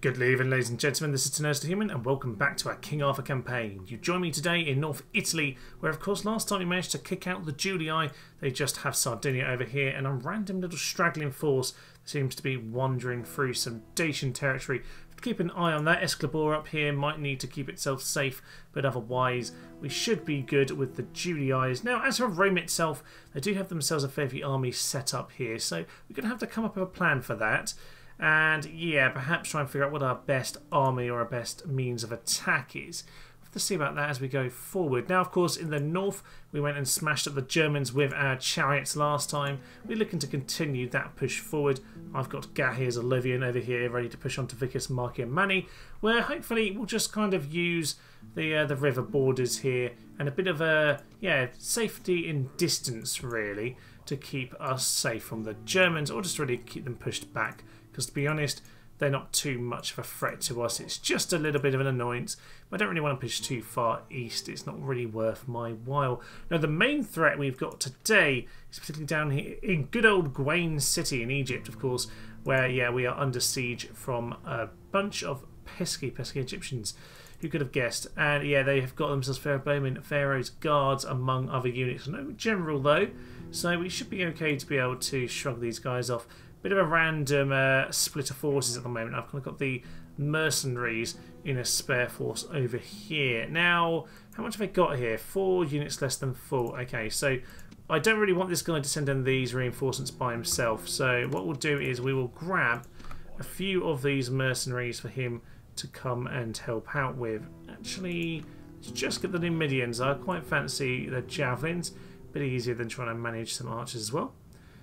Good evening, ladies and gentlemen, this is Tenacious the Human and welcome back to our King Arthur campaign. You join me today in North Italy, where of course last time we managed to kick out the Julii. They just have Sardinia over here and a random little straggling force seems to be wandering through some Dacian territory. Keep an eye on that. Excalibur up here might need to keep itself safe, but otherwise we should be good with the Julii. Now, as for Rome itself, they do have themselves a fair few armies set up here, so we're going to have to come up with a plan for that. And yeah, perhaps try and figure out what our best army or our best means of attack is. We'll have to see about that as we go forward. Now, of course, in the north, we went and smashed up the Germans with our chariots last time. We're looking to continue that push forward. I've got Gahir's Olivian over here ready to push on to Vicus Marciamani, where hopefully we'll just kind of use the river borders here and a bit of a safety in distance really to keep us safe from the Germans, or just really keep them pushed back. Because to be honest, they're not too much of a threat to us. It's just a little bit of an annoyance. I don't really want to push too far east. It's not really worth my while. Now, the main threat we've got today is particularly down here in good old Gwain City in Egypt, of course, where, yeah, we are under siege from a bunch of pesky Egyptians. Who could have guessed? And, yeah, they have got themselves Pharaoh's guards among other units. No general, though, so we should be okay to be able to shrug these guys off. Bit of a random split of forces at the moment. I've kind of got the mercenaries in a spare force over here. Now, how much have I got here? 4 units less than full. Okay, so I don't really want this guy to send in these reinforcements by himself. So what we'll do is we will grab a few of these mercenaries for him to come and help out with. Actually, let's just get the Numidians. I quite fancy the javelins. A bit easier than trying to manage some archers as well.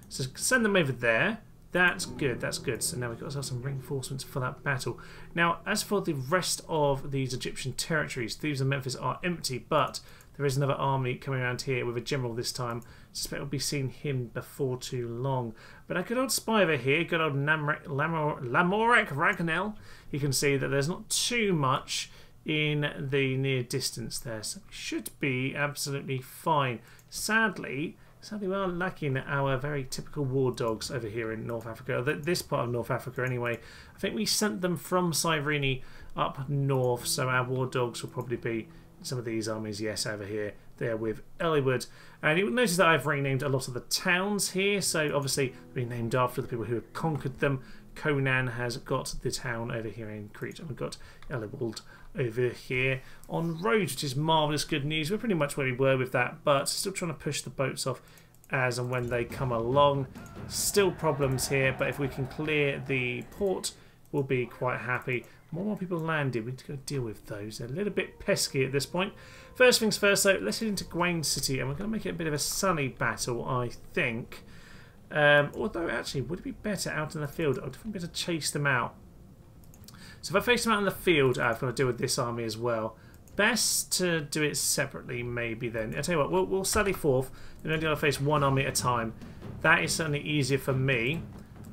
So send them over there. That's good, that's good. So now we've got ourselves some reinforcements for that battle. Now, as for the rest of these Egyptian territories, Thebes and Memphis are empty, but there is another army coming around here with a general this time. I suspect we'll be seeing him before too long. But our good old spy over here, good old Lamorek Ragnell, you can see that there's not too much in the near distance there, so we should be absolutely fine. Sadly, we are lacking our very typical war dogs over here in North Africa, this part of North Africa anyway. I think we sent them from Cyrene up north, so our war dogs will probably be some of these armies, yes, over here. They're with Eliwood. And you'll notice that I've renamed a lot of the towns here, so obviously renamed after the people who have conquered them. Conan has got the town over here in Crete, and we've got Eliwood over here on Rhodes, which is marvellous good news. We're pretty much where we were with that, but still trying to push the boats off as and when they come along. Still problems here, but if we can clear the port, we'll be quite happy. More people landed. We need to go deal with those. They're a little bit pesky at this point. First things first, though, let's head into Gwain City, and we're going to make it a bit of a sunny battle, I think. Although, actually, would it be better out in the field? I'd definitely better chase them out. So if I face them out in the field, I've got to deal with this army as well. Best to do it separately, maybe then. I'll tell you what, we'll sally forth, and only got to face one army at a time. That is certainly easier for me.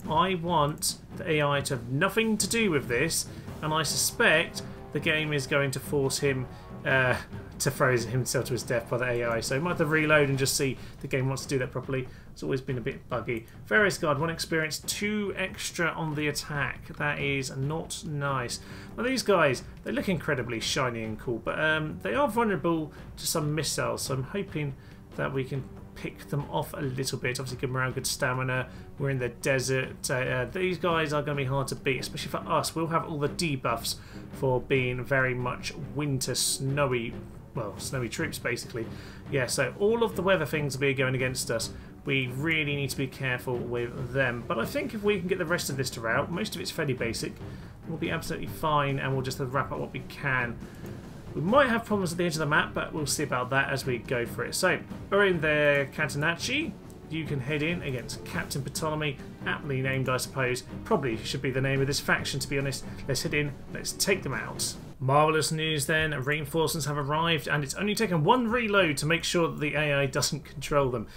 I want the AI to have nothing to do with this, and I suspect the game is going to force him to throw himself to his death by the AI. So I might have to reload and just see if the game wants to do that properly. It's always been a bit buggy. Pharaoh's Guard, 1 experience, 2 extra on the attack. That is not nice. Now these guys, they look incredibly shiny and cool, but they are vulnerable to some missiles, so I'm hoping that we can pick them off a little bit. Obviously good morale, good stamina. We're in the desert. These guys are going to be hard to beat, especially for us. We'll have all the debuffs for being very much winter snowy, well, snowy troops basically. Yeah, so all of the weather things will be going against us. We really need to be careful with them. But I think if we can get the rest of this to rout, most of it's fairly basic, we'll be absolutely fine, and we'll just wrap up what we can. We might have problems at the edge of the map, but we'll see about that as we go for it. So, we're in there, Catenacci. You can head in against Captain Ptolemy, aptly named, I suppose. Probably should be the name of this faction, to be honest. Let's head in, let's take them out. Marvellous news then, reinforcements have arrived, and it's only taken 1 reload to make sure that the AI doesn't control them.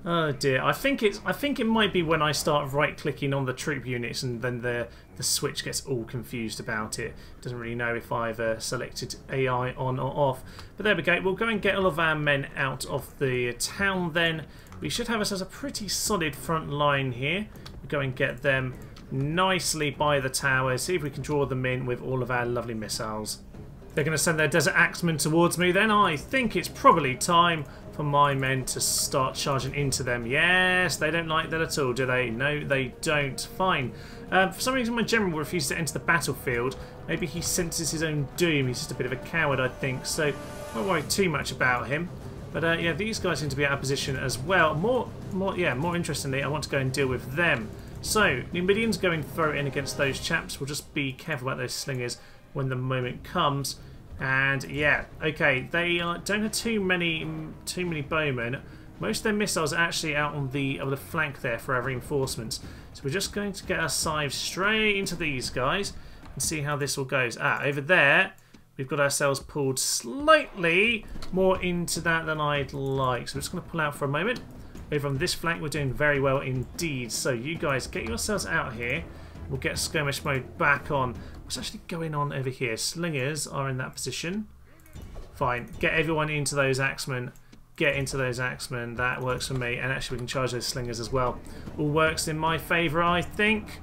Oh dear, I think it might be when I start right-clicking on the troop units and then the switch gets all confused about it. Doesn't really know if I've selected AI on or off. But there we go, we'll go and get all of our men out of the town then. We should have us as a pretty solid front line here. We'll go and get them. nicely by the tower. See if we can draw them in with all of our lovely missiles. They're going to send their desert axemen towards me. Then I think it's probably time for my men to start charging into them. Yes, they don't like that at all, do they? No, they don't. Fine. For some reason my general refuses to enter the battlefield. Maybe he senses his own doom. He's just a bit of a coward, I think. So I won't worry too much about him. But yeah, these guys seem to be out of position as well. More interestingly, I want to go and deal with them. So, Numidians going throw in against those chaps. We'll just be careful about those slingers when the moment comes. And yeah, okay, they don't have too many bowmen. Most of their missiles are actually out on the flank there for our reinforcements. So we're just going to get our scythes straight into these guys and see how this all goes. Over there, we've got ourselves pulled slightly more into that than I'd like. So we're just going to pull out for a moment. Over on this flank, we're doing very well indeed. So you guys, get yourselves out here. We'll get skirmish mode back on. What's actually going on over here? Slingers are in that position. Fine. Get everyone into those axemen. Get into those axemen. That works for me. And actually we can charge those slingers as well. All works in my favour, I think.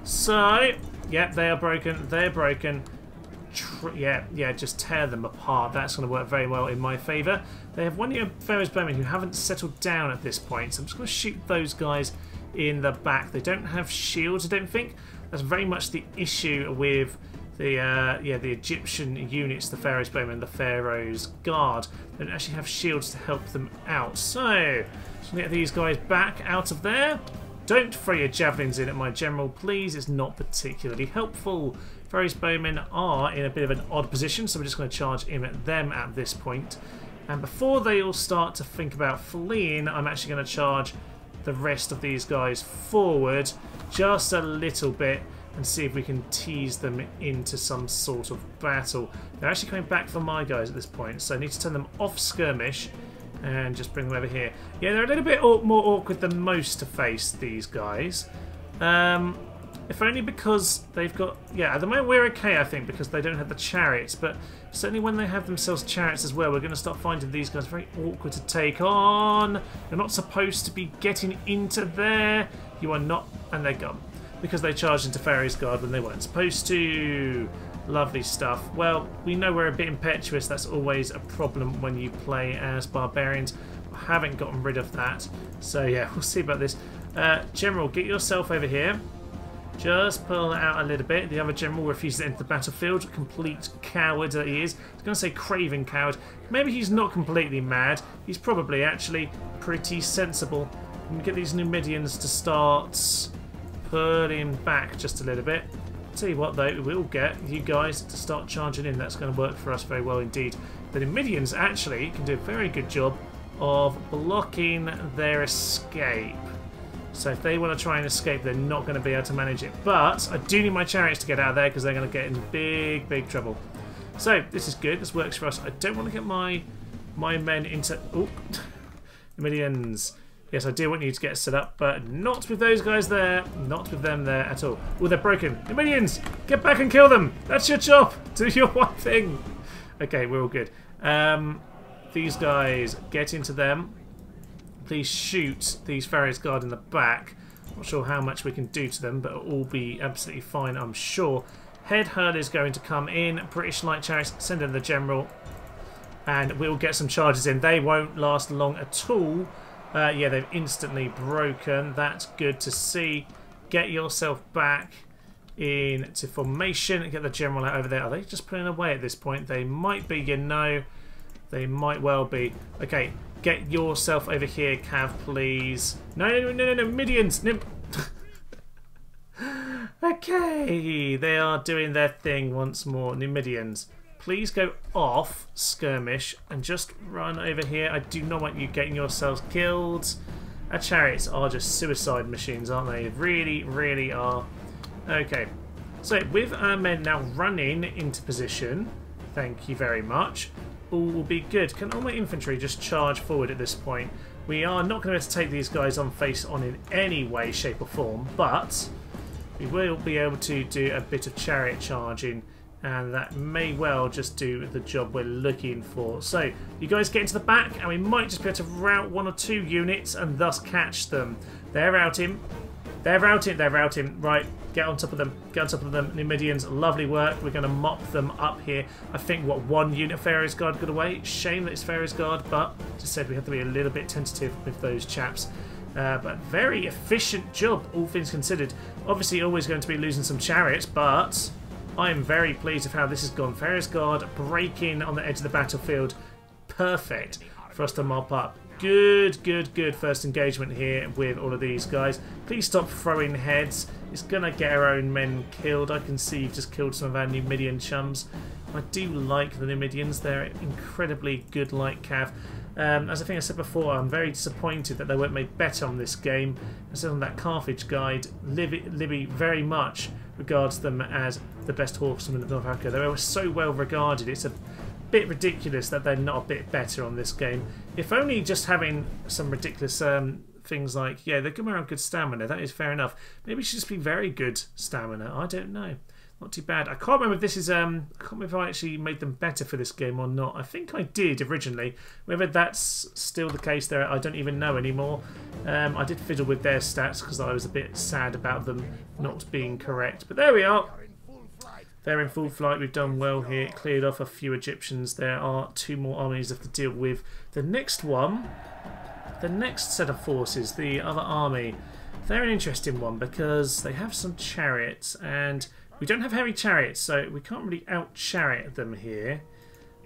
So, yep, they are broken. They're broken. Yeah, just tear them apart. That's going to work very well in my favour. They have one of your Pharaoh's bowmen who haven't settled down at this point. So I'm just going to shoot those guys in the back. They don't have shields, I don't think. That's very much the issue with the Egyptian units, the Pharaoh's bowmen, the Pharaoh's guard. They don't actually have shields to help them out. So, just get these guys back out of there. Don't throw your javelins in at my general, please. It's not particularly helpful. Pharaoh's bowmen are in a bit of an odd position, so we're just going to charge in at them at this point. And before they all start to think about fleeing, I'm actually going to charge the rest of these guys forward just a little bit and see if we can tease them into some sort of battle. They're actually coming back for my guys at this point, so I need to turn them off skirmish and just bring them over here. Yeah, they're a little bit more awkward than most to face, these guys. If only because they've got... Yeah, at the moment we're okay, I think, because they don't have the chariots, but certainly when they have themselves chariots as well, we're going to start finding these guys very awkward to take on. You're not supposed to be getting into there. You are not... And they're gone. Because they charged into Pharaoh's guard when they weren't supposed to. Lovely stuff. Well, we know we're a bit impetuous. That's always a problem when you play as barbarians. I haven't gotten rid of that. So yeah, we'll see about this. General, get yourself over here. Just pull it out a little bit. The other general refuses to enter the battlefield. Complete coward that he is. I was going to say craven coward. Maybe he's not completely mad. He's probably actually pretty sensible. And get these Numidians to start pulling back just a little bit. Tell you what though, we'll get you guys to start charging in. That's going to work for us very well indeed. The Numidians actually can do a very good job of blocking their escape. So if they want to try and escape, they're not going to be able to manage it. But I do need my chariots to get out of there because they're going to get in big trouble. So this is good. This works for us. I don't want to get my men into... Oh, Numidians. Yes, I do want you to get set up, but not with those guys there. Not with them there at all. Oh, they're broken. Numidians, get back and kill them. That's your job. Do your one thing. Okay, we're all good. These guys, get into them. Please shoot these Pharaoh's guard in the back. Not sure how much we can do to them, but it'll all be absolutely fine, I'm sure. Head herd is going to come in. British light chariots, send in the general. And we'll get some charges in. They won't last long at all. Yeah, they've instantly broken. That's good to see. Get yourself back into formation. Get the general out over there. Are they just pulling away at this point? They might be, you know. They might well be. Okay, get yourself over here, Cav, please. No, Midians. Okay, they are doing their thing once more. Numidians, please go off skirmish and just run over here. I do not want you getting yourselves killed. Our chariots are just suicide machines, aren't they? Really are. Okay, so with our men now running into position, thank you very much, all will be good. Can all my infantry just charge forward at this point? We are not going to be able to take these guys on face on in any way, shape or form, but we will be able to do a bit of chariot charging, and that may well just do the job we're looking for. So you guys get into the back and we might just be able to rout one or two units and thus catch them. They're out in. They're routing. They're routing. Right, get on top of them. Get on top of them. Numidians, lovely work. We're going to mop them up here. I think, what, 1 unit Pharaoh's Guard got away. Shame that it's Pharaoh's Guard, but just said we have to be a little bit tentative with those chaps. But very efficient job, all things considered. Obviously, always going to be losing some chariots, but I am very pleased with how this has gone. Pharaoh's Guard breaking on the edge of the battlefield. Perfect for us to mop up. Good, good, good first engagement here with all of these guys. Please stop throwing heads. It's going to get our own men killed. I can see you've just killed some of our Numidian chums. I do like the Numidians. They're incredibly good light cav. As I think I said before, I'm very disappointed that they weren't made better on this game. As on that Carthage guide, Libby very much regards them as the best horsemen of North Africa. They were so well regarded. It's a bit ridiculous that they're not a bit better on this game. If only just having some ridiculous things like, yeah, they come around good stamina, that is fair enough. Maybe it should just be very good stamina. I don't know. Not too bad. I can't remember if this is I can't remember if I actually made them better for this game or not. I think I did originally. Whether that's still the case there, I don't even know anymore. I did fiddle with their stats because I was a bit sad about them not being correct. But there we are. They're in full flight. We've done well here. Cleared off a few Egyptians. There are 2 more armies left to deal with. The next one, the next set of forces, the other army, they're an interesting one because they have some chariots and we don't have heavy chariots, so we can't really out-chariot them here.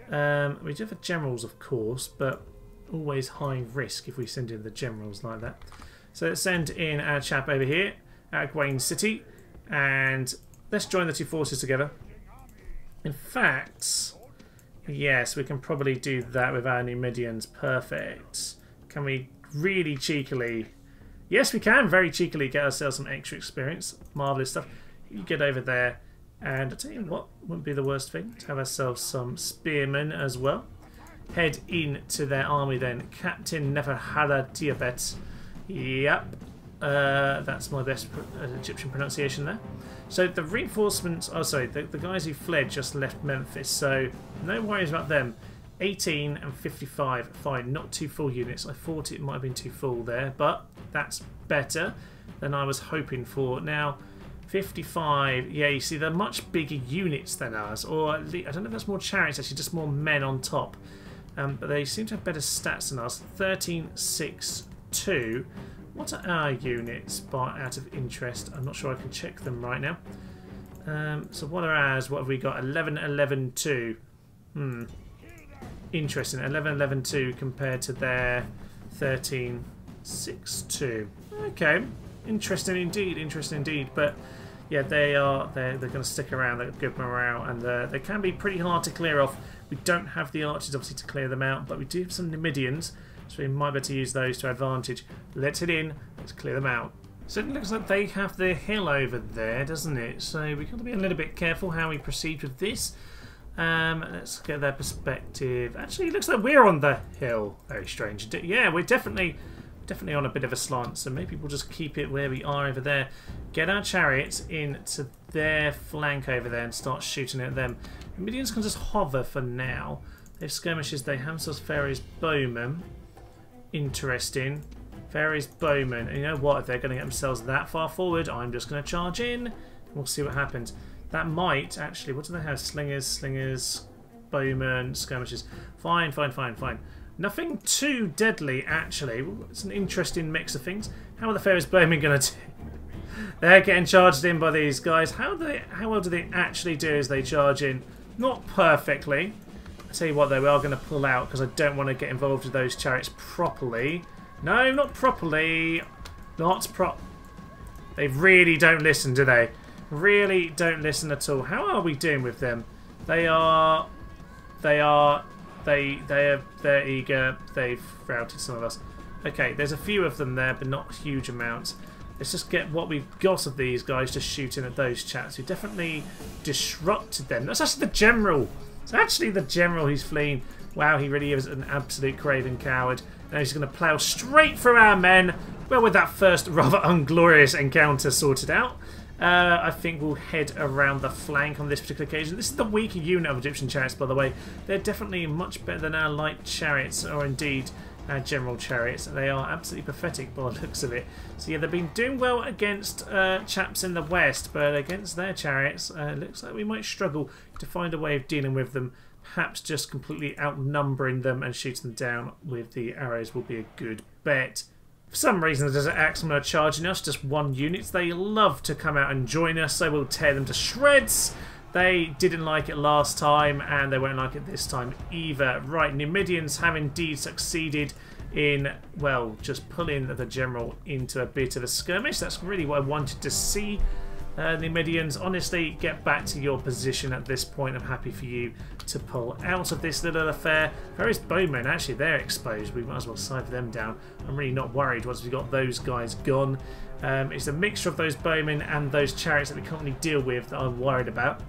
We do have the generals, of course, but always high risk if we send in the generals like that. So let's send in our chap over here at Gawain City, and let's join the 2 forces together. In fact, yes, we can probably do that with our Numidians. Perfect. Can we really cheekily... Yes, we can very cheekily get ourselves some extra experience. Marvellous stuff. You get over there, and I'll tell you what, wouldn't be the worst thing to have ourselves some spearmen as well. Head into their army then. Captain Neferhara Diabet. Yep. That's my best Egyptian pronunciation there. So the reinforcements, oh sorry, the guys who fled just left Memphis, so no worries about them. 18 and 55, fine, not 2 full units. I thought it might have been 2 full there, but that's better than I was hoping for. Now, 55, yeah, you see, they're much bigger units than ours, or at least, I don't know if that's more chariots, actually, just more men on top. But they seem to have better stats than us. 13, 6, 2. What are our units, out of interest? I'm not sure I can check them right now. So what are ours? What have we got? 11, 11, 2. Interesting. 11, 11, 2 compared to their 13, 6, 2. Okay. Interesting indeed. Interesting indeed. But yeah, they're going to stick around. They've got good morale, and they can be pretty hard to clear off. We don't have the archers obviously to clear them out, but we do have some Numidians, so we might be able to use those to advantage. Let's head in. Let's clear them out. So it looks like they have the hill over there, doesn't it? So we've got to be a little bit careful how we proceed with this. Let's get their perspective. Actually, it looks like we're on the hill. Very strange. Yeah, we're definitely on a bit of a slant, so maybe we'll just keep it where we are over there. Get our chariots into their flank over there and start shooting at them. The Numidians can just hover for now. They have skirmishes. They have themselves Pharaoh's bowmen. Interesting. Pharaoh's bowmen. And you know what? If they're going to get themselves that far forward, I'm just going to charge in. We'll see what happens. That might actually... What do they have? Slingers, bowmen, skirmishes. Fine. Nothing too deadly, actually. It's an interesting mix of things. How are the Pharaoh's bowmen going to do? They're getting charged in by these guys. How well do they actually do as they charge in? Not perfectly. I tell you what, though, we are going to pull out because I don't want to get involved with those chariots properly. No, not properly. They really don't listen, do they? Really don't listen at all. How are we doing with them? They're eager. They've routed some of us. Okay, there's a few of them there, but not huge amounts. Let's just get what we've got of these guys just shooting at those chaps who definitely disrupted them. That's actually the general. It's actually the general who's fleeing. Wow, he really is an absolute craven coward. Now he's going to plough straight through our men. Well, with that first rather unglorious encounter sorted out, I think we'll head around the flank on this particular occasion. This is the weaker unit of Egyptian chariots, by the way. They're definitely much better than our light chariots, or indeed general chariots. They are absolutely pathetic by the looks of it. So yeah, they've been doing well against chaps in the west, but against their chariots, it looks like we might struggle to find a way of dealing with them. Perhaps just completely outnumbering them and shooting them down with the arrows will be a good bet. For some reason, the Desert Axemen are charging us, just one unit. They love to come out and join us, so we'll tear them to shreds. They didn't like it last time, and they won't like it this time either. Right, Numidians have indeed succeeded in, well, just pulling the general into a bit of a skirmish. That's really what I wanted to see. Numidians, honestly, get back to your position at this point. I'm happy for you to pull out of this little affair. Various bowmen, actually, they're exposed. We might as well scythe them down. I'm really not worried once we've got those guys gone. It's a mixture of those bowmen and those chariots that we currently deal with that I'm worried about.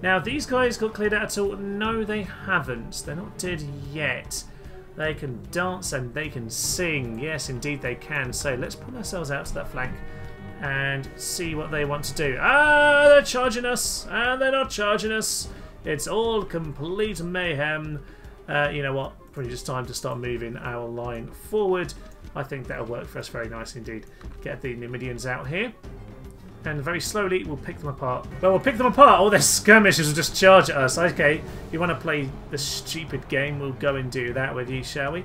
Now, these guys got cleared out at all? No, they haven't. They're not dead yet. They can dance and they can sing. Yes, indeed they can. So let's pull ourselves out to that flank and see what they want to do. Ah, they're charging us, and they're not charging us. It's all complete mayhem. You know what? Probably just time to start moving our line forward. I think that'll work for us very nicely indeed. Get the Numidians out here. And very slowly we'll pick them apart. Well, we'll pick them apart. All their skirmishers will just charge at us. Okay, you want to play the stupid game? We'll go and do that with you, shall we?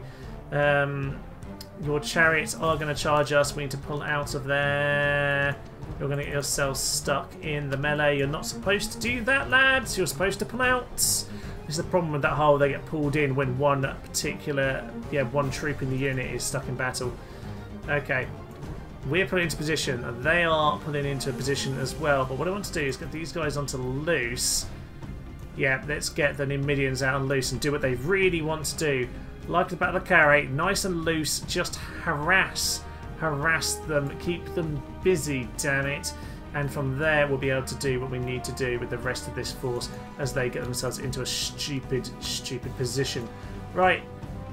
Your chariots are going to charge us. We need to pull out of there. You're going to get yourselves stuck in the melee. You're not supposed to do that, lads. You're supposed to pull out. This is the problem with that hole. They get pulled in when one particular, one troop in the unit is stuck in battle. Okay. We're putting into position, and they are putting into a position as well. But what I want to do is get these guys onto loose. Yeah, let's get the Numidians out on loose and do what they really want to do. Like the Battle of Carrhae, nice and loose, just harass them, keep them busy, damn it. And from there we'll be able to do what we need to do with the rest of this force as they get themselves into a stupid position. Right,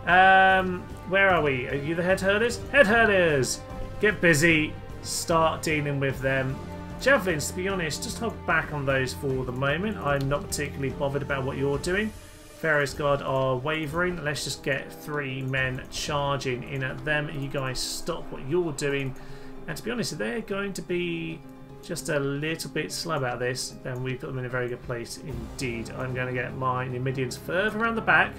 where are we? Are you the head herders? Head herders! Get busy, start dealing with them. Javelins, to be honest, just hold back on those for the moment. I'm not particularly bothered about what you're doing. Pharaoh's Guard are wavering. Let's just get 3 men charging in at them. You guys stop what you're doing. And to be honest, if they're going to be just a little bit slow about this, then we've got them in a very good place indeed. I'm going to get my Numidians further around the back.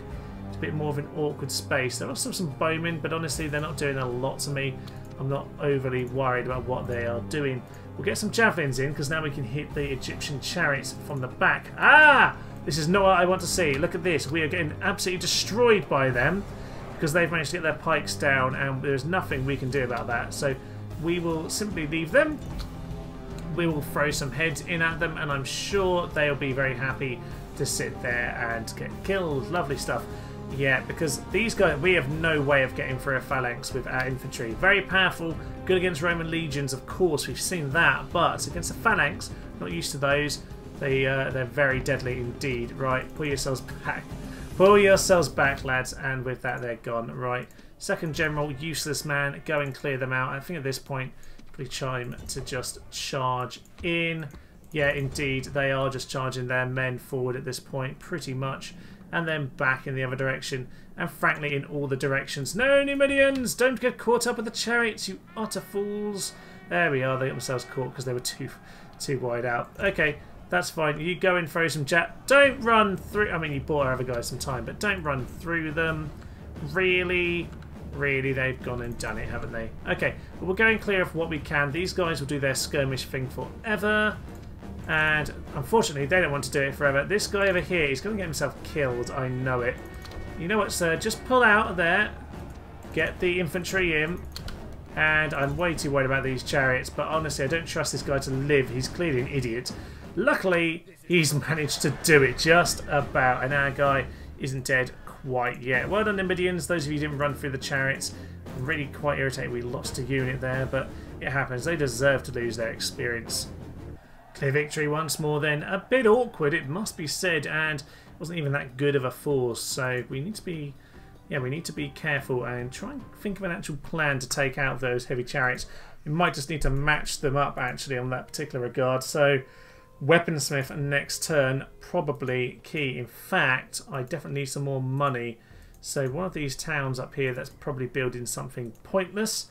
It's a bit more of an awkward space. There are still some bowmen, but honestly, they're not doing a lot to me. I'm not overly worried about what they are doing. We'll get some javelins in, because now we can hit the Egyptian chariots from the back. Ah! This is not what I want to see. Look at this. We are getting absolutely destroyed by them, because they've managed to get their pikes down, and there's nothing we can do about that. So we will simply leave them. We will throw some heads in at them, and I'm sure they'll be very happy to sit there and get killed. Lovely stuff. Yeah, because these guys, we have no way of getting through a phalanx with our infantry. Very powerful, good against Roman legions, of course, we've seen that, but against a phalanx, not used to those. They're very deadly indeed. Right, pull yourselves back. Pull yourselves back, lads, and with that, they're gone. Right, second general, useless man, go and clear them out. I think at this point, probably time to just charge in. Yeah, indeed, they are just charging their men forward at this point, pretty much. And then back in the other direction, and frankly in all the directions. No, Numidians, don't get caught up with the chariots, you utter fools. There we are, they got themselves caught because they were too wide out. Okay, that's fine. You go and throw some Don't run through. I mean, you bought our other guys some time, but don't run through them. Really, they've gone and done it, haven't they? Okay, well, we're going clear of what we can. These guys will do their skirmish thing forever. And unfortunately, they don't want to do it forever. This guy over here, he's going to get himself killed. I know it. You know what, sir? Just pull out of there. Get the infantry in. And I'm way too worried about these chariots. But honestly, I don't trust this guy to live. He's clearly an idiot. Luckily, he's managed to do it just about. And our guy isn't dead quite yet. Well done, Numidians. Those of you who didn't run through the chariots. I'm really quite irritated we lost a unit there. But it happens. They deserve to lose their experience. Clear victory once more then. A bit awkward, it must be said, and it wasn't even that good of a force, so we need to be careful and try and think of an actual plan to take out those heavy chariots. We might just need to match them up actually on that particular regard. So weaponsmith next turn, probably key. In fact, I definitely need some more money. So one of these towns up here that's probably building something pointless.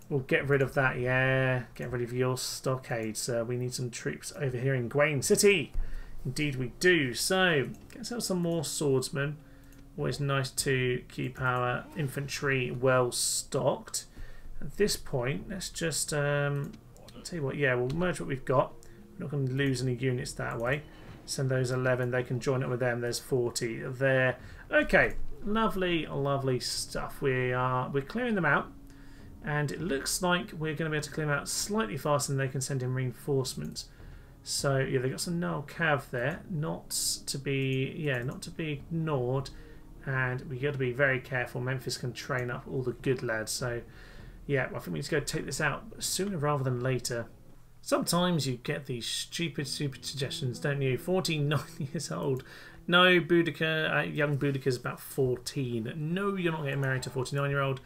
We'll get rid of that, yeah. Get rid of your stockade. So we need some troops over here in Gain City. Indeed we do. So, get ourselves some more swordsmen. Always nice to keep our infantry well stocked. At this point, let's just, I'll tell you what, yeah, we'll merge what we've got. We're not going to lose any units that way. Send those 11, they can join up with them. There's 40 there. Okay, lovely, lovely stuff. We're clearing them out. And it looks like we're going to be able to clear them out slightly faster than they can send in reinforcements. So yeah, they've got some null cav there, not to be ignored, and we got to be very careful. Memphis can train up all the good lads, so yeah, I think we need to go take this out sooner rather than later. Sometimes you get these stupid suggestions, don't you? 49 years old. No, Boudica, young Boudica's about 14. No, you're not getting married to a 49-year-old.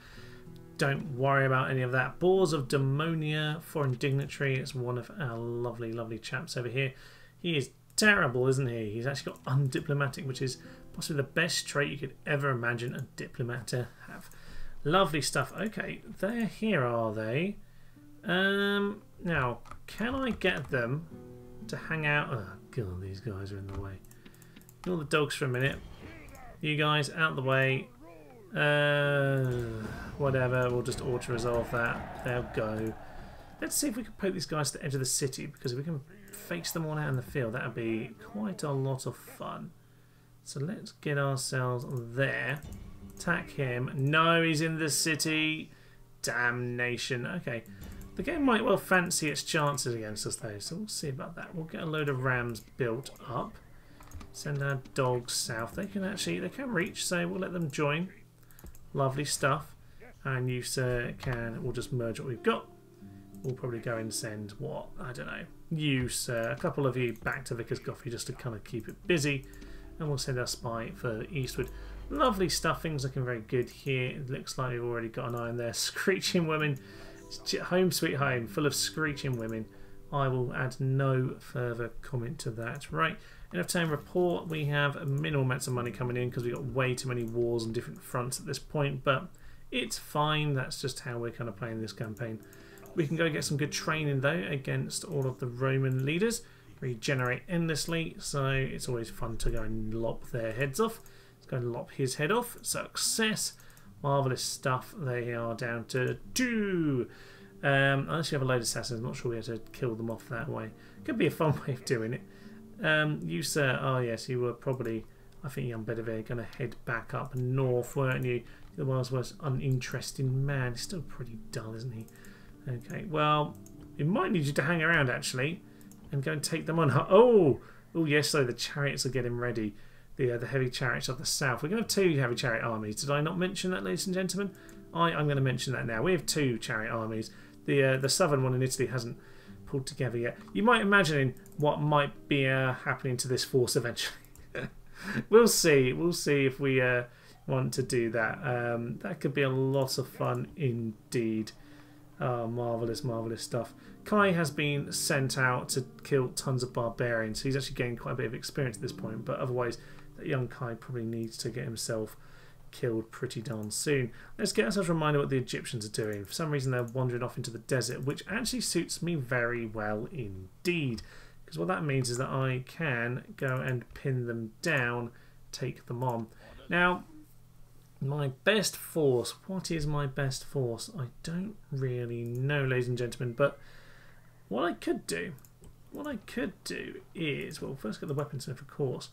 Don't worry about any of that. Boars of Daemonia, foreign dignitary. It's one of our lovely, lovely chaps over here. He is terrible, isn't he? He's actually got undiplomatic, which is possibly the best trait you could ever imagine a diplomat to have. Lovely stuff. Okay, they're here, are they? Now, can I get them to hang out? Oh, God, these guys are in the way. Ignore the dogs for a minute. You guys, out the way. Whatever, we'll just auto-resolve that. They'll go. Let's see if we can poke these guys to the edge of the city, because if we can face them all out in the field, that would be quite a lot of fun. So let's get ourselves there. Attack him. No, he's in the city. Damnation. Okay. The game might well fancy its chances against us, though, so we'll see about that. We'll get a load of rams built up. Send our dogs south. They can reach, so we'll let them join. Lovely stuff. And you, sir, we'll just merge what we've got. We'll probably go and send, what? I don't know. You, sir, a couple of you back to Vickers Goffey just to kind of keep it busy. And we'll send our spy further eastward. Lovely stuff. Things looking very good here. It looks like we've already got an eye on there. Screeching women. Home sweet home, full of screeching women. I will add no further comment to that. Right. Enough time report. We have minimal amounts of money coming in because we've got way too many wars on different fronts at this point, but it's fine. That's just how we're kind of playing this campaign. We can go get some good training though against all of the Roman leaders. Regenerate endlessly, so it's always fun to go and lop their heads off. Let's go and lop his head off. Success. Marvellous stuff. They are down to 2. Unless you have a load of assassins, I'm not sure we have to kill them off that way. Could be a fun way of doing it. You, sir, oh yes, you were probably, I think, young Bedivere, going to head back up north, weren't you? The world's most uninteresting man. He's still pretty dull, isn't he? Okay, well, we might need you to hang around, actually, and go and take them on. Oh, yes, so the chariots are getting ready. The heavy chariots of the south. We're going to have 2 heavy chariot armies. Did I not mention that, ladies and gentlemen? I'm going to mention that now. We have 2 chariot armies. The southern one in Italy hasn't pulled together yet. You might imagine what might be happening to this force eventually. We'll see. We'll see if we want to do that. That could be a lot of fun indeed. Oh, marvellous, marvellous stuff. Kai has been sent out to kill tons of barbarians. He's actually gained quite a bit of experience at this point, but otherwise that young Kai probably needs to get himself killed pretty darn soon. Let's get ourselves reminded what the Egyptians are doing. For some reason they're wandering off into the desert, which actually suits me very well indeed. Because what that means is that I can go and pin them down, take them on. Now, my best force, what is my best force? I don't really know, ladies and gentlemen, but what I could do is, well, first get the weaponsmith, of course.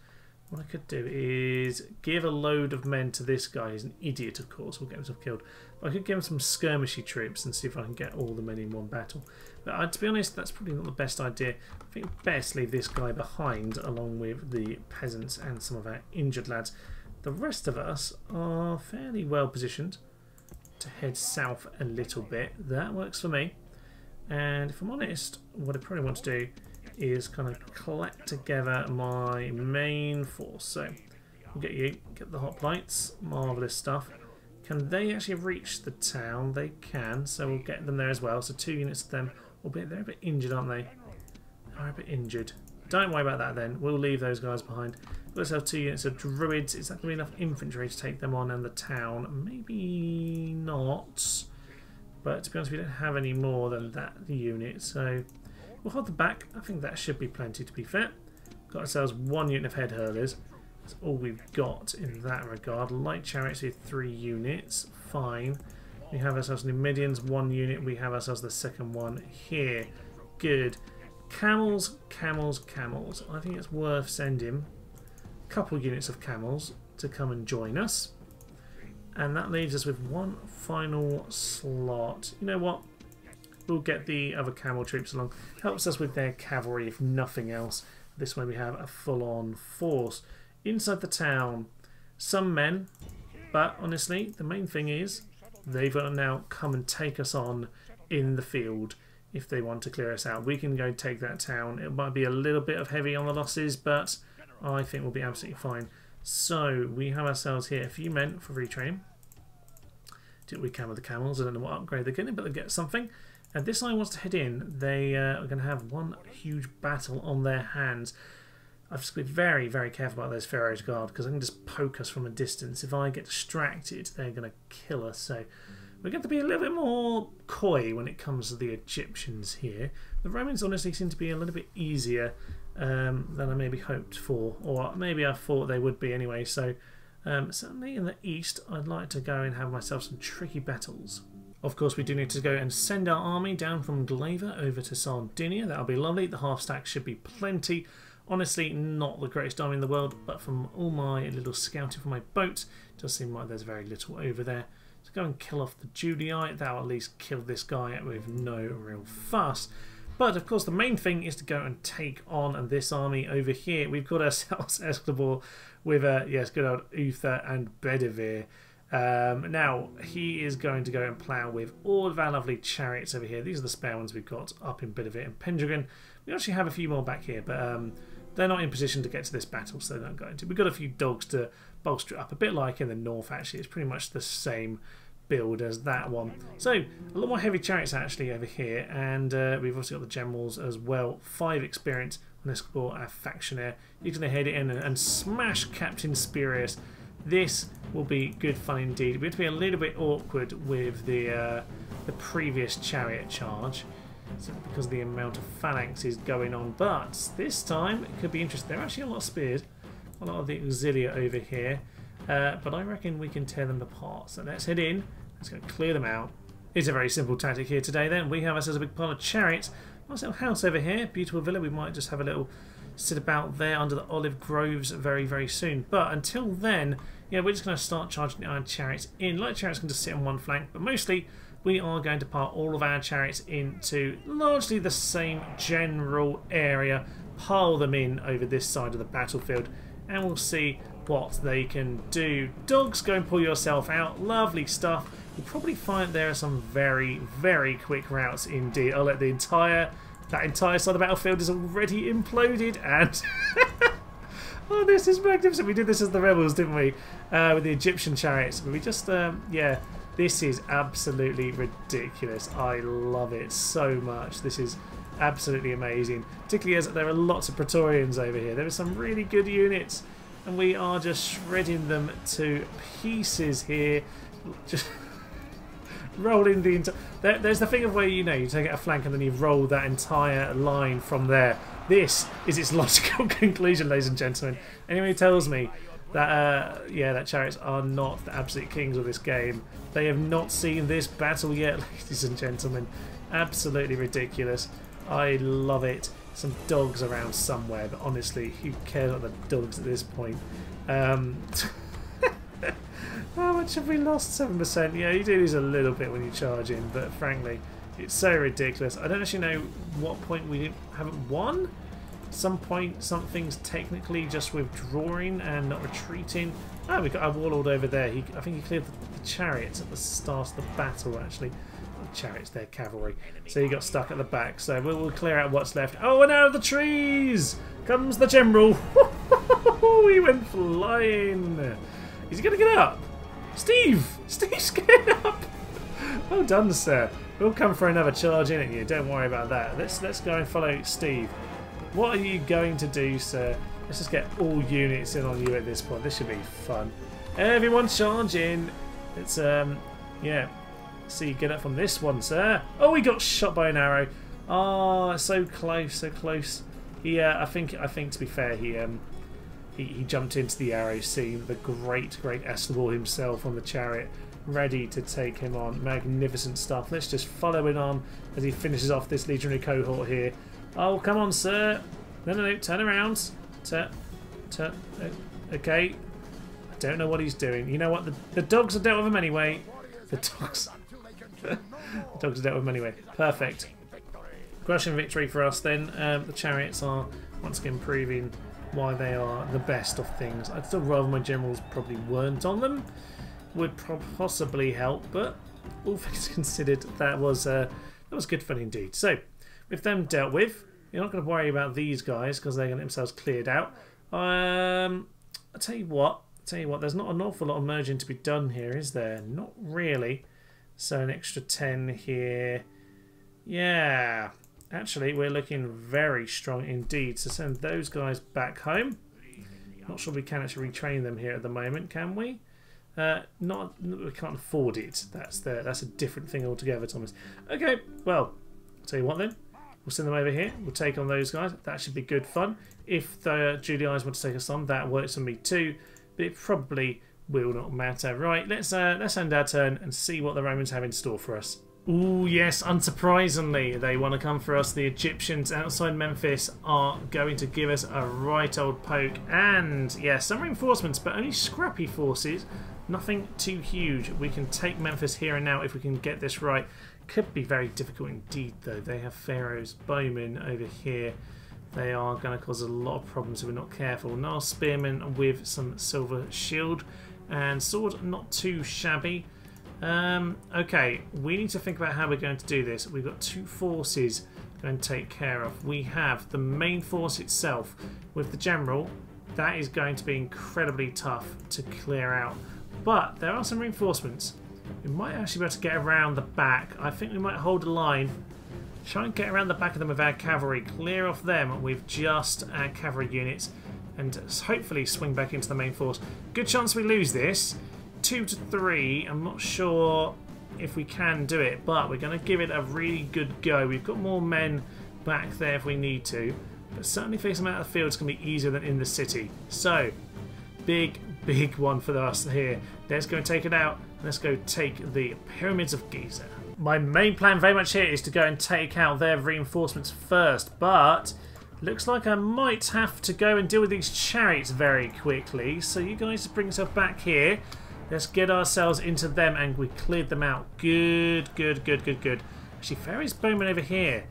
What I could do is give a load of men to this guy. He's an idiot, of course. Will get himself killed. But I could give him some skirmishy troops and see if I can get all the men in one battle. But to be honest, that's probably not the best idea. I think best leave this guy behind along with the peasants and some of our injured lads. The rest of us are fairly well positioned to head south a little bit. That works for me. And if I'm honest, what I probably want to do is kind of collect together my main force. So we'll get the hoplites, marvellous stuff. Can they actually reach the town? They can, so we'll get them there as well. So 2 units of them, albeit they're a bit injured, aren't they? They are a bit injured. Don't worry about that then. We'll leave those guys behind. Let's have 2 units of druids. Is that going to be enough infantry to take them on and the town? Maybe not. But to be honest, we don't have any more than that unit. So we'll hold the back. I think that should be plenty, to be fair. Got ourselves 1 unit of head hurlers. That's all we've got in that regard. Light chariots with 3 units. Fine. We have ourselves Numidians, 1 unit. We have ourselves the second one here. Good. Camels, camels, camels. I think it's worth sending a couple units of camels to come and join us. And that leaves us with 1 final slot. You know what? We'll get the other camel troops along. Helps us with their cavalry, if nothing else. This way we have a full-on force. Inside the town, some men. But honestly, the main thing is they've got to now come and take us on in the field. If they want to clear us out, we can go take that town. It might be a little bit of heavy on the losses, but I think we'll be absolutely fine. So we have ourselves here a few men for retraining. Do what we can with the camels. I don't know what upgrade they're getting, but they get something. And this line wants to head in. They are going to have one huge battle on their hands. I've just got to be very, very careful about those Pharaoh's Guard because they can just poke us from a distance. If I get distracted, they're going to kill us. So we're going to be a little bit more coy when it comes to the Egyptians here. The Romans honestly seem to be a little bit easier than I maybe hoped for, or maybe I thought they would be anyway. So certainly in the east, I'd like to go and have myself some tricky battles. Of course, we do need to go and send our army down from Glava over to Sardinia. That'll be lovely. The half stack should be plenty. Honestly, not the greatest army in the world, but from all my little scouting from my boat, it does seem like there's very little over there. So go and kill off the Julii. That'll at least kill this guy with no real fuss. But of course the main thing is to go and take on this army over here. We've got ourselves Esclabor with yes, good old Uther and Bedivere. Now he is going to go and plough with all of our lovely chariots over here. These are the spare ones we've got up in Bedivere and Pendragon. We actually have a few more back here, but they're not in position to get to this battle, so they don't go into. We've got a few dogs to bolster it up, a bit like in the north actually. It's pretty much the same build as that one. So a lot more heavy chariots actually over here, and we've also got the generals as well. 5 experience on Esclabor, our factionaire. You're going to head in and smash Captain Spurius. This will be good fun indeed. We have to be a little bit awkward with the previous chariot charge, so because of the amount of phalanx is going on, but this time it could be interesting. There are actually a lot of spears, a lot of the auxilia over here, but I reckon we can tear them apart. So let's head in, let's go clear them out. It's a very simple tactic here today then. We have ourselves a big pile of chariots. Nice little house over here, beautiful villa. We might just have a little sit about there under the olive groves very, very soon. But until then, yeah, we're just going to start charging our chariots in. Light chariots can just sit on one flank, but mostly we are going to part all of our chariots into largely the same general area, pile them in over this side of the battlefield, and we'll see what they can do. Dogs, go and pull yourself out. Lovely stuff. You'll probably find there are some very, very quick routes indeed. I'll let that entire side of the battlefield is already imploded, and oh, this is magnificent. We did this as the rebels, didn't we? With the Egyptian chariots. But we just, yeah, this is absolutely ridiculous. I love it so much. This is absolutely amazing. Particularly as there are lots of Praetorians over here. There are some really good units, and we are just shredding them to pieces here. Just rolling the entire... There's the thing of where, you know, you take out a flank and then you roll that entire line from there. This is its logical conclusion, ladies and gentlemen. Anyone who tells me that, yeah, that chariots are not the absolute kings of this game, they have not seen this battle yet, ladies and gentlemen. Absolutely ridiculous. I love it. Some dogs around somewhere, but honestly, who cares about the dogs at this point? How much have we lost? 7%. Yeah, you do lose a little bit when you charge in, but frankly, it's so ridiculous. I don't actually know what point we haven't won. Some point, something's technically just withdrawing and not retreating. Oh, we've got our warlord over there. I think he cleared the chariots at the start of the battle, actually. The chariots, they're cavalry. So he got stuck at the back. So we'll clear out what's left. Oh, and out of the trees comes the general. He went flying. Is he going to get up? Steve! Steve's getting up! Well done, sir. We'll come for another charge in at you. Don't worry about that. Let's go and follow Steve. What are you going to do, sir? Let's just get all units in on you at this point. This should be fun. Everyone charge in. It's, yeah. See, get up from this one, sir. Oh, he got shot by an arrow. Oh, so close, so close. Yeah, I think to be fair, he jumped into the arrow scene. The great Astabor himself on the chariot, ready to take him on. Magnificent stuff. Let's just follow it on as he finishes off this legionary cohort here. Oh, come on, sir. No, turn around. Okay. I don't know what he's doing. You know what? The dogs are dealt with him anyway. The dogs. The dogs are dealt with him anyway. Perfect. Crushing victory for us then. The chariots are once again proving why they are the best of things. I'd still rather my generals probably weren't on them. Would possibly help, but all things considered, that was good fun indeed. So, with them dealt with, you're not going to worry about these guys because they're going to get themselves cleared out. I'll tell you what. There's not an awful lot of merging to be done here, is there? Not really. So an extra 10 here. Yeah. Actually, we're looking very strong indeed. So send those guys back home. Not sure we can actually retrain them here at the moment, can we? We can't afford it. That's a different thing altogether, Thomas. Okay, well, I'll tell you what then. We'll send them over here. We'll take on those guys. That should be good fun. If the Julii want to take us on, that works for me too. But it probably will not matter. Right, let's end our turn and see what the Romans have in store for us. Ooh, yes, unsurprisingly, they want to come for us. The Egyptians outside Memphis are going to give us a right old poke. And, yeah, some reinforcements, but only scrappy forces. Nothing too huge. We can take Memphis here and now if we can get this right. Could be very difficult indeed, though. They have Pharaoh's bowmen over here. They are going to cause a lot of problems if we're not careful. Nile spearmen with some silver shield. And sword, not too shabby. Okay, we need to think about how we're going to do this. We've got two forces going to take care of. We have the main force itself with the general. That is going to be incredibly tough to clear out. But there are some reinforcements. We might actually be able to get around the back. I think we might hold a line. Try and get around the back of them with our cavalry. Clear off them with just our cavalry units. And hopefully swing back into the main force. Good chance we lose this. 2 to 3. I'm not sure if we can do it, but we're going to give it a really good go. We've got more men back there if we need to, but certainly facing them out of the field is going to be easier than in the city. So, big one for us here. Let's go and take it out. Let's go take the Pyramids of Giza. My main plan very much here is to go and take out their reinforcements first, but looks like I might have to go and deal with these chariots very quickly. So you guys bring yourself back here. Let's get ourselves into them, and we cleared them out. Good. Actually, Pharaoh's bowmen over here.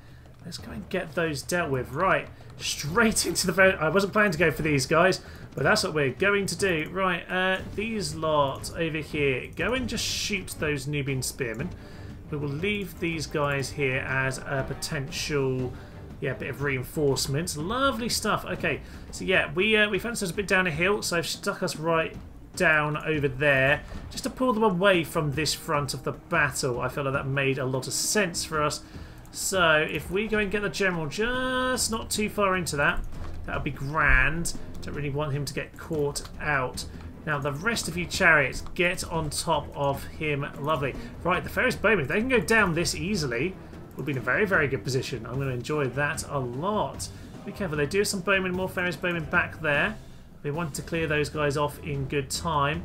Let's go and get those dealt with. Right, straight into the phone. I wasn't planning to go for these guys, but that's what we're going to do. Right, these lot over here. Go and just shoot those Nubian spearmen. We will leave these guys here as a potential, yeah, bit of reinforcements. Lovely stuff. Okay, so yeah, we found ourselves a bit down a hill, so I've stuck us right down over there just to pull them away from this front of the battle. I felt like that made a lot of sense for us. So if we go and get the general just not too far into that, that would be grand. Don't really want him to get caught out. Now the rest of you chariots, get on top of him. Lovely. Right, the Pharaoh's bowmen, they can go down this easily. We'll be in a very good position. I'm going to enjoy that a lot. Be careful, they do have some bowmen, more Pharaoh's bowmen back there. We want to clear those guys off in good time,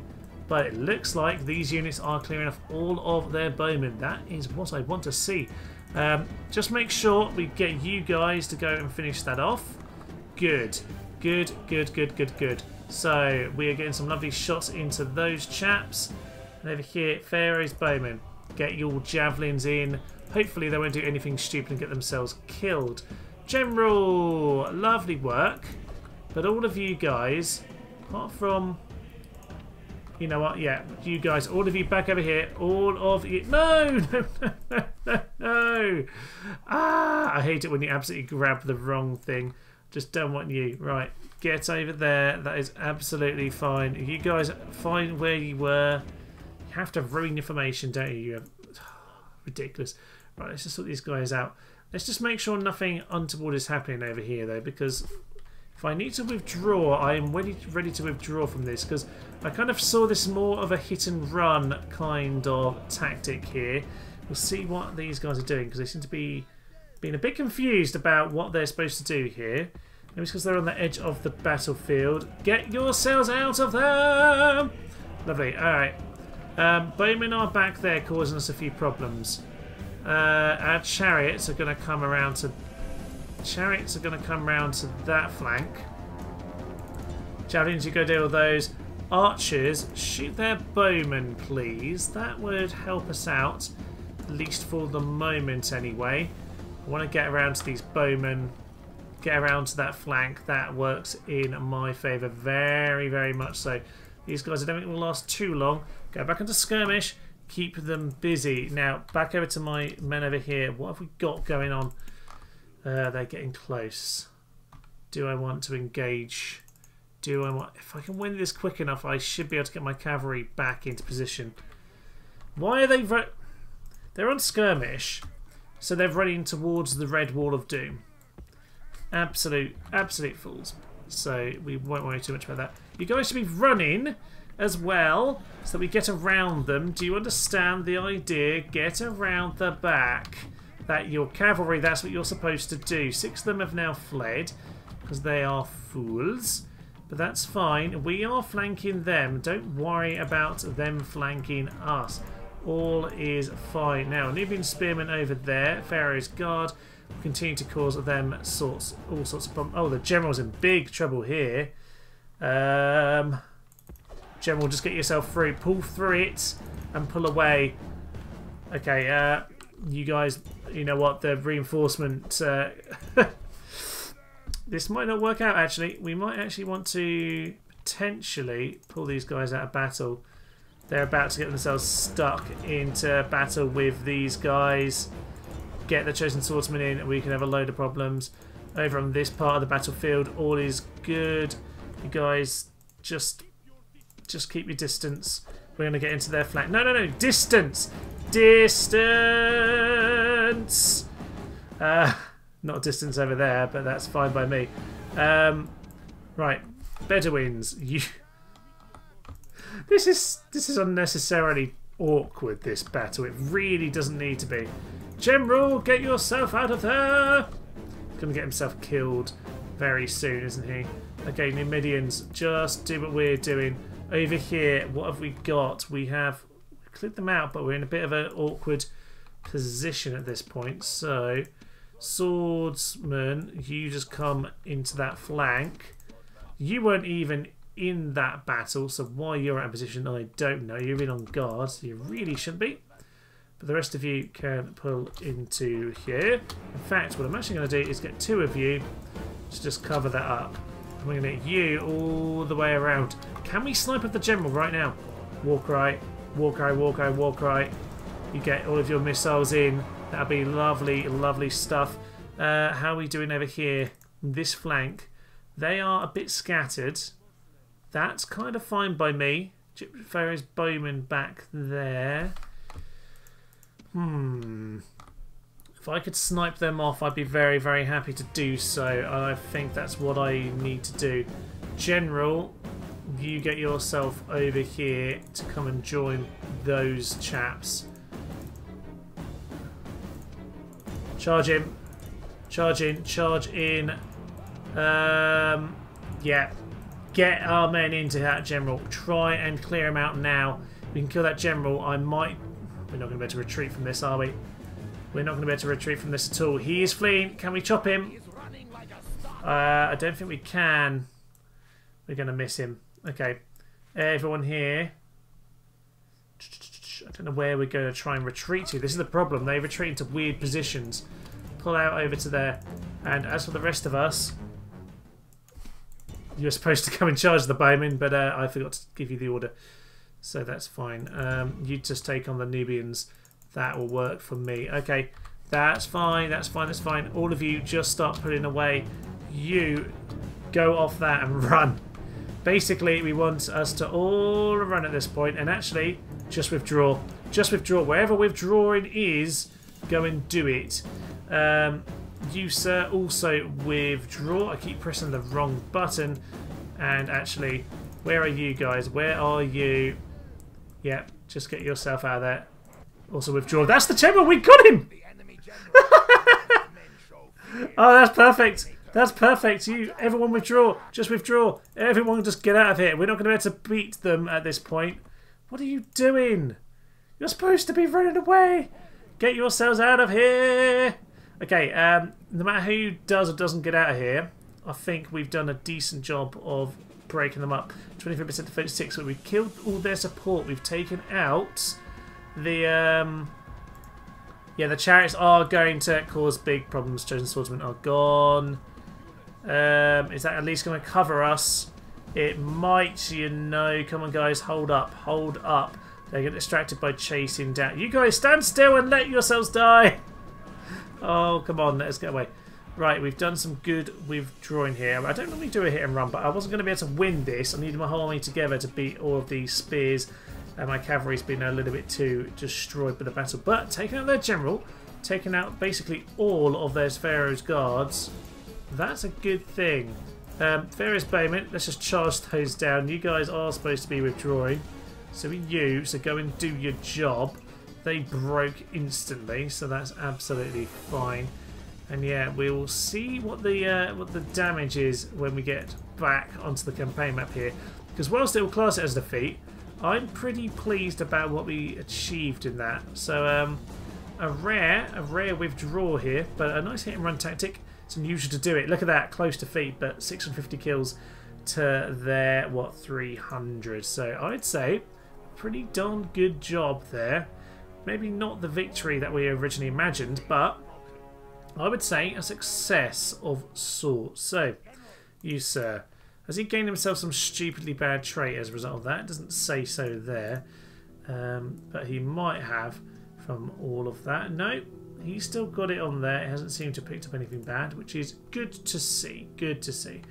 but it looks like these units are clearing off all of their bowmen. That is what I want to see. Just make sure we get you guys to go and finish that off. Good. So we are getting some lovely shots into those chaps. And over here, Pharaoh's bowmen. Get your javelins in. Hopefully they won't do anything stupid and get themselves killed. General, lovely work. But all of you guys, apart from, you know what, yeah, you guys, all of you back over here, all of you, no. I hate it when you absolutely grab the wrong thing. Just don't want you. Right, get over there. That is absolutely fine. You guys find where you were. You have to ruin your formation, don't you? You have, ridiculous. Right, let's just sort these guys out. Let's just make sure nothing untoward is happening over here, though, because if I need to withdraw, I am ready to withdraw from this, because I kind of saw this more of a hit and run kind of tactic here. We'll see what these guys are doing, because they seem to be being a bit confused about what they're supposed to do here. Maybe it's because they're on the edge of the battlefield. Get yourselves out of there! Lovely, alright. Bowmen are back there causing us a few problems. Our chariots are going to come around to that flank. Javelins, you go deal with those. Archers, shoot their bowmen, please. That would help us out, at least for the moment anyway. I want to get around to these bowmen, get around to that flank. That works in my favour very, very much so. These guys, I don't think will last too long. Go back into skirmish. Keep them busy. Now, back over to my men over here. What have we got going on? They're getting close. Do I want to engage? Do I want... If I can win this quick enough, I should be able to get my cavalry back into position. Why are they... They're on skirmish, so they're running towards the Red Wall of Doom. Absolute fools. So we won't worry too much about that. You guys should be running as well, so that we get around them. Do you understand the idea? Get around the back. That your cavalry, that's what you're supposed to do. 6 of them have now fled, because they are fools. But that's fine. We are flanking them. Don't worry about them flanking us. All is fine. Now, Nubian spearmen over there. Pharaoh's guard will continue to cause them all sorts of problems. Oh, the general's in big trouble here. General, just get yourself through. Pull through it and pull away. Okay, you guys, you know what? The reinforcement... this might not work out, actually. We might actually want to potentially pull these guys out of battle. They're about to get themselves stuck into battle with these guys. Get the chosen swordsman in and we can have a load of problems. Over on this part of the battlefield, all is good. You guys just keep your distance. We're going to get into their flank. No, distance! Distance! Not distance over there, but that's fine by me. Right, Bedouins, you... This is unnecessarily awkward, this battle. It really doesn't need to be. General, get yourself out of there! He's going to get himself killed very soon, isn't he? Okay, Numidians, just do what we're doing. Over here, what have we got? We have cleared them out, but we're in a bit of an awkward position at this point. So, swordsman, you just come into that flank. You weren't even in that battle, so why you're out of position, I don't know. You're in on guard, so you really shouldn't be. But the rest of you can pull into here. In fact, what I'm actually going to do is get 2 of you to just cover that up. And we're going to get you all the way around. Can we snipe at the general right now? Walk right, walk right, walk right, walk right. You get all of your missiles in. That'll be lovely, lovely stuff. How are we doing over here? This flank. They are a bit scattered. That's kind of fine by me. Pharaoh's bowman back there. If I could snipe them off, I'd be very, very happy to do so. I think that's what I need to do. General, you get yourself over here to come and join those chaps. Charge him. Charge in. Charge in. Yeah. Get our men into that general. Try and clear him out now. We can kill that general. I might... We're not going to be able to retreat from this, are we? We're not going to be able to retreat from this at all. He is fleeing. Can we chop him? I don't think we can. We're going to miss him. Okay. Everyone here. I don't know where we're going to try and retreat to. This is the problem. They retreat into weird positions. Pull out over to there. And as for the rest of us... You're supposed to come in charge of the bowmen, but I forgot to give you the order. So that's fine. You just take on the Nubians. That will work for me. Okay, that's fine, that's fine, that's fine. All of you just start putting away. You go off that and run. Basically, we want us to all run at this point and actually just withdraw. Just withdrawal. Wherever withdrawing is, go and do it. You, sir, also withdraw. I keep pressing the wrong button. And actually, where are you guys? Where are you? Yeah, just get yourself out of there. Also withdraw. That's the general. We got him. Oh, that's perfect. That's perfect. Everyone withdraw. Just withdraw. Everyone just get out of here. We're not going to be able to beat them at this point. What are you doing? You're supposed to be running away. Get yourselves out of here. Okay, no matter who does or doesn't get out of here, I think we've done a decent job of breaking them up. 23% to 36, but we've killed all their support. We've taken out the... yeah, the chariots are going to cause big problems. Chosen swordsmen are gone. Is that at least going to cover us? It might, you know. Come on, guys. Hold up. Hold up. They get distracted by chasing down. You guys stand still and let yourselves die. Oh, come on. Let's get away. Right, we've done some good withdrawing here. I don't normally do a hit and run, but I wasn't going to be able to win this. I needed my whole army together to beat all of these spears. And my cavalry's been a little bit too destroyed by the battle. But taking out their general, taking out basically all of their Pharaoh's guards, that's a good thing. Pharaoh's Bowman, let's just charge those down. You guys are supposed to be withdrawing. So so go and do your job. They broke instantly, so that's absolutely fine. And yeah, we'll see what the damage is when we get back onto the campaign map here. Because whilst it will class it as defeat, I'm pretty pleased about what we achieved in that. So a rare withdraw here, but a nice hit and run tactic. It's unusual to do it. Look at that, close defeat, but 650 kills to their, what, 300. So I'd say pretty darn good job there. Maybe not the victory that we originally imagined, but I would say a success of sorts. So, you, sir, has he gained himself some stupidly bad trait as a result of that? It doesn't say so there, but he might have from all of that. No, he's still got it on there. It hasn't seemed to have picked up anything bad, which is good to see. Good to see.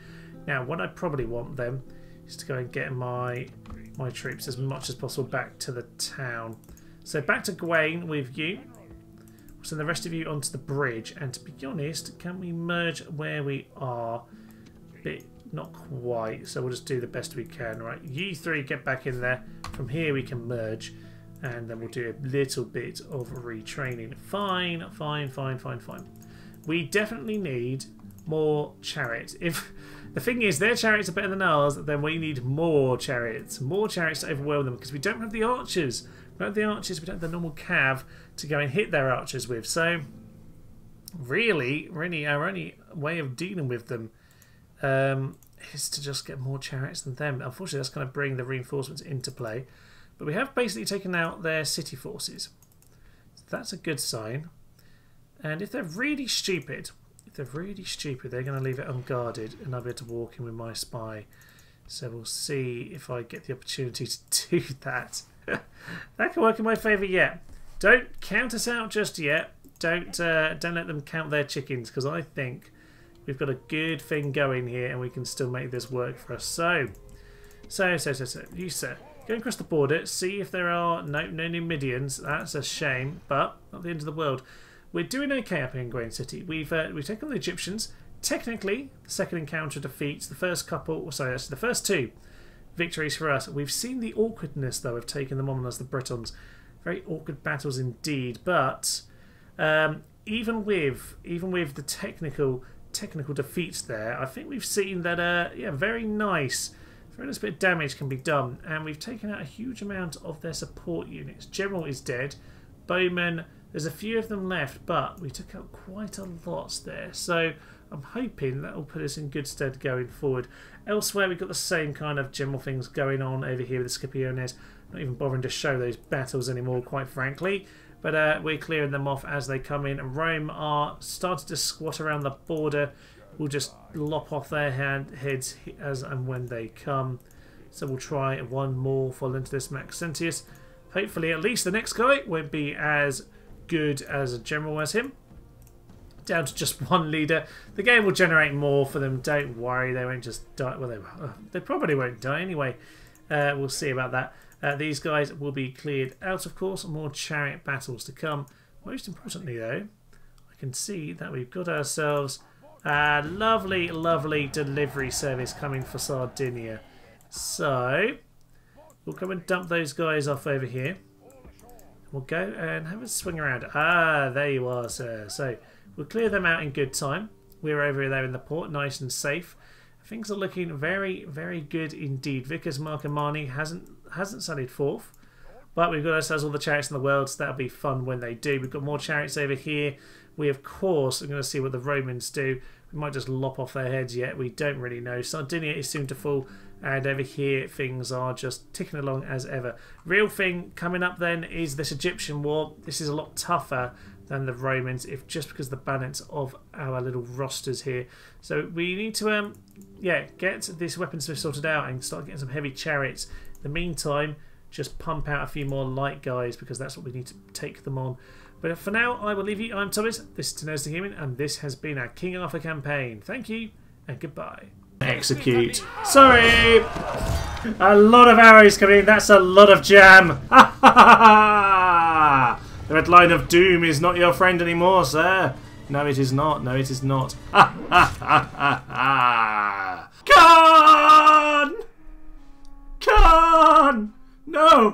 Now, what I probably want then is to go and get my troops as much as possible back to the town. So back to Gawain with you. Send the rest of you onto the bridge. And to be honest, can we merge where we are? Bit not quite. So we'll just do the best we can. Right, you three get back in there. From here we can merge. And then we'll do a little bit of retraining. Fine, fine, fine, fine, fine. We definitely need more chariots. If the thing is their chariots are better than ours, then we need more chariots. More chariots to overwhelm them because we don't have the archers. We don't have the archers, we don't have the normal cav to go and hit their archers with. So really our only way of dealing with them is to just get more chariots than them. Unfortunately, that's going to bring the reinforcements into play. But we have basically taken out their city forces. So that's a good sign. And if they're really stupid, they're going to leave it unguarded and I'll be able to walk in with my spy. So we'll see if I get the opportunity to do that. That can work in my favour yet. Don't count us out just yet. Don't let them count their chickens, because I think we've got a good thing going here and we can still make this work for us. So you, sir, go across the border, see if there are no Numidians. That's a shame, but not the end of the world. We're doing okay up here in Gawain City. We've taken the Egyptians. Technically, the second encounter defeats. The first couple, sorry, that's the first two victories for us. We've seen the awkwardness, though, of taking them on as the Britons. Very awkward battles indeed. But even with the technical defeats there, I think we've seen that yeah, very nice bit of damage can be done, and we've taken out a huge amount of their support units. General is dead. Bowman, there's a few of them left, but we took out quite a lot there. So I'm hoping that will put us in good stead going forward. Elsewhere, we've got the same kind of general things going on over here with the Scipiones. Not even bothering to show those battles anymore, quite frankly. But we're clearing them off as they come in. And Rome are starting to squat around the border. We'll just lop off their heads as and when they come. So we'll try one more fall into this Maxentius. Hopefully, at least the next guy won't be as good as a general as him. Down to just one leader. The game will generate more for them. Don't worry, they won't just die. Well, they probably won't die anyway. We'll see about that. These guys will be cleared out, of course. More chariot battles to come. Most importantly, though, I I can see that we've got ourselves a lovely, lovely delivery service coming for Sardinia. So we'll come and dump those guys off over here. We'll go and have a swing around. Ah, there you are, sir. So we'll clear them out in good time. We're over there in the port, nice and safe. Things are looking very, very good indeed. Vickers Marcomanni hasn't sallied forth, but we've got ourselves all the chariots in the world, so that'll be fun when they do. We've got more chariots over here. We, of course, are going to see what the Romans do. We might just lop off their heads yet. We don't really know. Sardinia is soon to fall, and over here things are just ticking along as ever. Real thing coming up then is this Egyptian war. This is a lot tougher than the Romans, if just because of the balance of our little rosters here. So we need to get this weaponsmith sorted out and start getting some heavy chariots. In the meantime, just pump out a few more light guys, because that's what we need to take them on. But for now, I will leave you. I'm Thomas, this is Tenacious the Human, and this has been our King Arthur campaign. Thank you, and goodbye. Execute. Sorry! A lot of arrows coming in, that's a lot of jam! Ha ha ha ha! The red line of doom is not your friend anymore, sir. No, it is not. No, it is not. Ha ha ha ha ha! Khan! Khan! No!